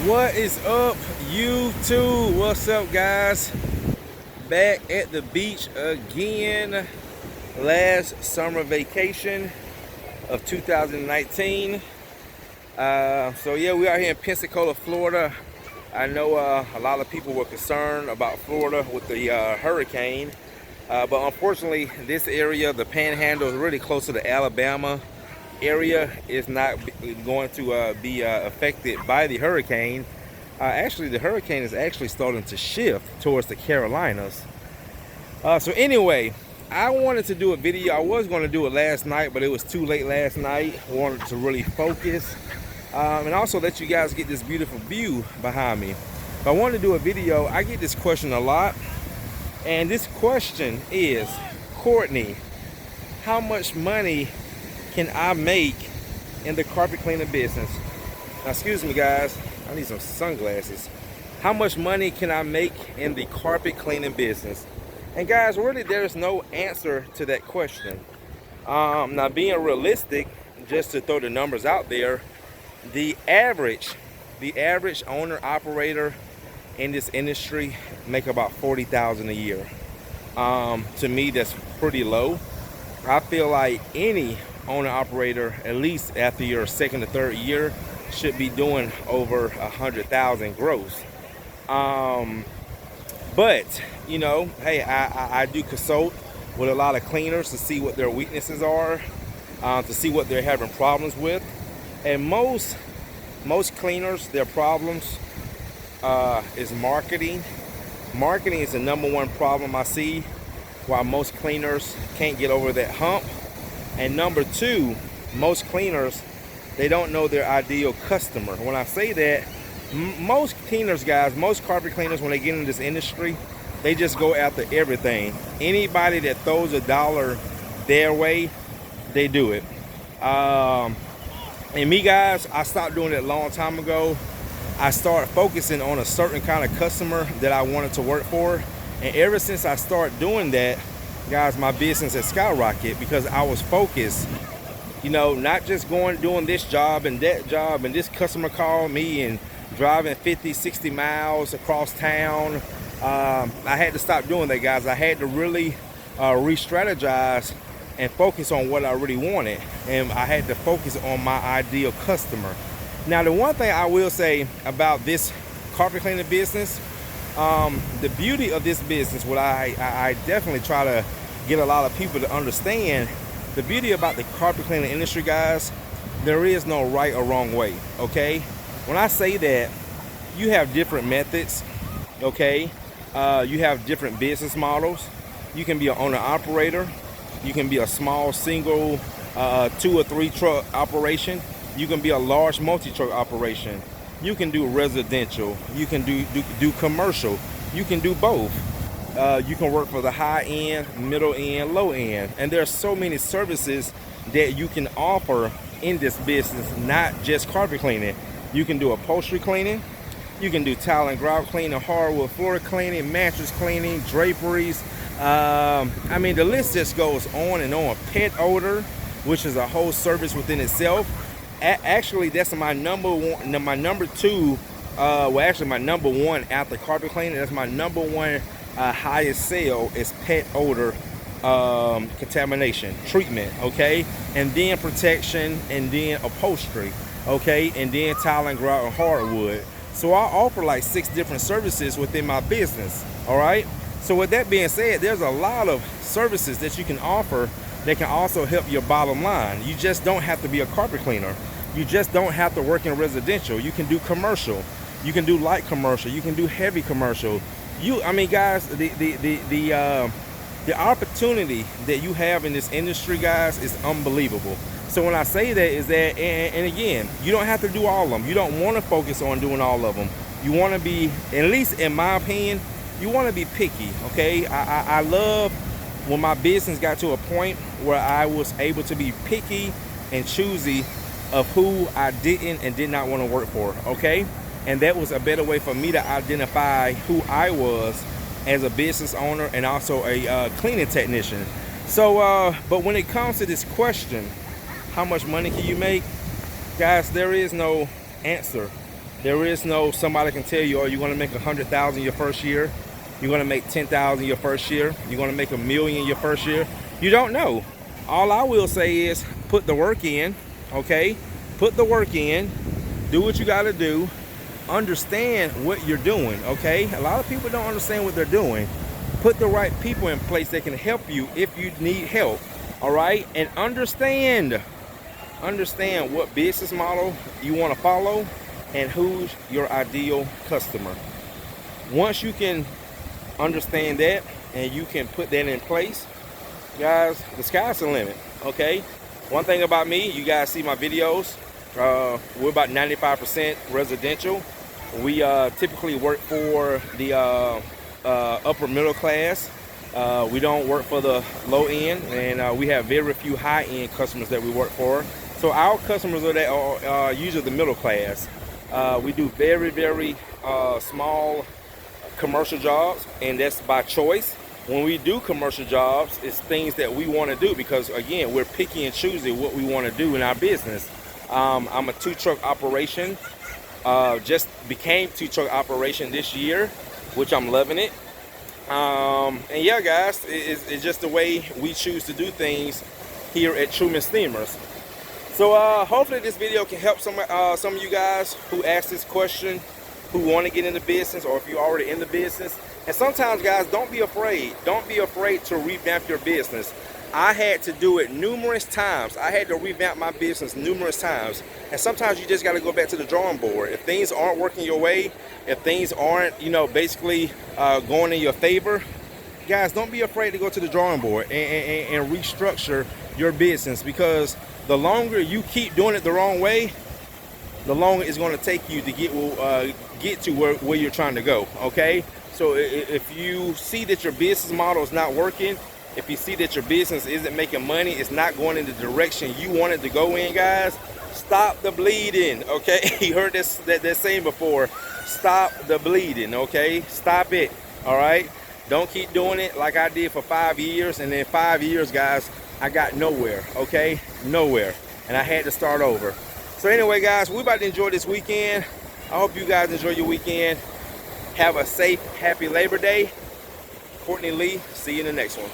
What is up, YouTube? What's up, guys? Back at the beach again. Last summer vacation of 2019. So yeah, we are here in Pensacola, Florida. I know a lot of people were concerned about Florida with the hurricane, but unfortunately, this area, the Panhandle, is really close to the Alabama area, is not going to be affected by the hurricane. Actually, the hurricane is actually starting to shift towards the Carolinas. So anyway, I wanted to do a video. I was going to do it last night, but it was too late last night. I wanted to really focus and also let you guys get this beautiful view behind me. But I wanted to do a video. I get this question a lot, and this question is, Courtney, how much money can I make in the carpet cleaning business? Now, excuse me, guys, I need some sunglasses. How much money can I make in the carpet cleaning business? And guys, really, there's no answer to that question. Now, being realistic, just to throw the numbers out there, the average owner operator in this industry make about $40,000 a year. To me, that's pretty low. I feel like any owner operator, at least after your second or third year, should be doing over 100,000 gross. But you know, hey, I do consult with a lot of cleaners to see what their weaknesses are, to see what they're having problems with. And most cleaners, their problems is marketing. Marketing is the #1 problem I see, why most cleaners can't get over that hump. And #2, most cleaners, they don't know their ideal customer. When I say that, most cleaners, guys, most carpet cleaners, when they get in this industry, they just go after everything. Anybody that throws a dollar their way, they do it. And me, guys, I stopped doing it a long time ago. I started focusing on a certain kind of customer that I wanted to work for. And ever since I started doing that, guys, my business has skyrocketed because I was focused, you know, not just doing this job and that job, and this customer called me and driving 50, 60 miles across town. I had to stop doing that, guys. I had to really re-strategize and focus on what I really wanted. And I had to focus on my ideal customer. Now, the one thing I will say about this carpet cleaning business, the beauty of this business, what I definitely try to get a lot of people to understand, the beauty about the carpet cleaning industry, guys, there is no right or wrong way, okay? When I say that, you have different methods, okay? You have different business models. You can be an owner operator. You can be a small single 2 or 3 truck operation. You can be a large multi-truck operation. You can do residential. You can do commercial. You can do both. You can work for the high end, middle end, low end. And there are so many services that you can offer in this business, not just carpet cleaning. You can do upholstery cleaning. You can do tile and grout cleaning, hardwood floor cleaning, mattress cleaning, draperies. I mean, the list just goes on and on. Pet odor, which is a whole service within itself. Actually, that's my #1, my #2. Well, actually, my #1 after carpet cleaning. That's my #1 highest sale is pet odor contamination treatment. Okay, and then protection, and then upholstery. Okay, and then tile and grout and hardwood. So I offer like 6 different services within my business. All right. So with that being said, there's a lot of services that you can offer that can also help your bottom line. You just don't have to be a carpet cleaner. You just don't have to work in residential. You can do commercial. You can do light commercial. You can do heavy commercial. I mean, guys, the opportunity that you have in this industry, guys, is unbelievable. So when I say that is that, and again, you don't have to do all of them. You don't want to focus on doing all of them. You want to be, at least in my opinion, you want to be picky, okay? I love when my business got to a point where I was able to be picky and choosy of who I didn't and did not want to work for, okay? And that was a better way for me to identify who I was as a business owner and also a cleaning technician. So, but when it comes to this question, how much money can you make? Guys, there is no answer There is no somebody can tell you, oh, you're going to make 100,000 your first year. You're going to make 10,000 your first year. You're going to make $1 million your first year. You don't know. All I will say is put the work in, okay? Put the work in. Do what you got to do. Understand what you're doing, okay? A lot of people don't understand what they're doing. Put the right people in place that can help you if you need help, all right? And understand what business model you want to follow and who's your ideal customer. Once you can understand that and you can put that in place, guys, the sky's the limit, okay? One thing about me, you guys see my videos, we're about 95% residential. We typically work for the upper middle class. We don't work for the low end, and we have very few high end customers that we work for. So our customers are usually the middle class. We do very, very small commercial jobs, and that's by choice. When we do commercial jobs, it's things that we want to do because, again, we're picky and choosy what we want to do in our business. I'm a 2-truck operation. Just became 2-truck operation this year, which I'm loving it. And yeah, guys, it's just the way we choose to do things here at Truman Steamers. So hopefully this video can help some of you guys who asked this question, who want to get into business, or if you're already in the business. And sometimes, guys, don't be afraid. Don't be afraid to revamp your business. I had to do it numerous times. I had to revamp my business numerous times. And sometimes you just got to go back to the drawing board. If things aren't working your way, if things aren't, basically going in your favor, guys, don't be afraid to go to the drawing board and restructure your business, because the longer you keep doing it the wrong way, the longer it's going to take you to get to where you're trying to go, okay? So if you see that your business model is not working, if you see that your business isn't making money, it's not going in the direction you want it to go in, guys, stop the bleeding, okay? You heard that saying before. Stop the bleeding, okay? Stop it, all right? Don't keep doing it like I did for 5 years, and then 5 years, guys, I got nowhere, okay? Nowhere. And I had to start over. So anyway, guys, we're about to enjoy this weekend. I hope you guys enjoy your weekend. Have a safe, happy Labor Day. Courtney Lee, see you in the next one.